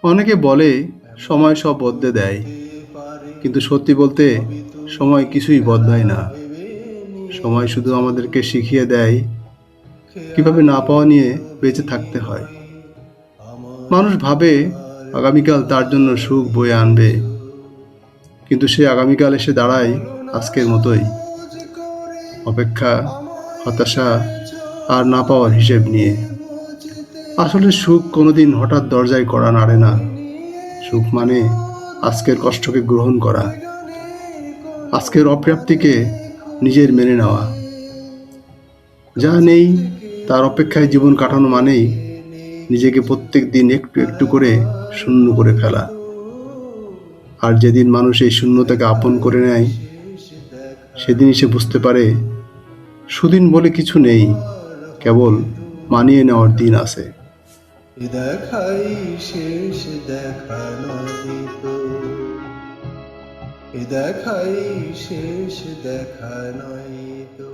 অনেকে বলে সময় সব বদলে দেয়, কিন্তু সত্যি বলতে সময় কিছুই বদলায় না। সময় শুধু আমাদেরকে শিখিয়ে দেয় কিভাবে না পাওয়া নিয়ে বেঁচে থাকতে হয়। মানুষ ভাবে আগামীকাল তার জন্য সুখ বয়ে আনবে, কিন্তু সে আগামীকাল এসে দাঁড়ায় আজকের মতোই, অপেক্ষা, হতাশা আর না পাওয়ার হিসেব নিয়ে। আসলে সুখ কোনোদিন হঠাৎ দরজায় কড়া নাড়ে না। সুখ মানে আজকের কষ্টকে গ্রহণ করা, আজকের অপ্রাপ্তিকে নিজের মেনে নেওয়া। যা নেই তার অপেক্ষায় জীবন কাটানো মানেই নিজেকে প্রত্যেক দিন একটু একটু করে শূন্য করে ফেলা। আর যেদিন মানুষ এই শূন্যতাকে আপন করে নেয়, সেদিনই সে বুঝতে পারে সুদিন বলে কিছু নেই, কেবল মানিয়ে নেওয়ার দিন আছে। দেখাই শেষ দেখা নয় তো, দেখাই শেষ দেখা নয় তো।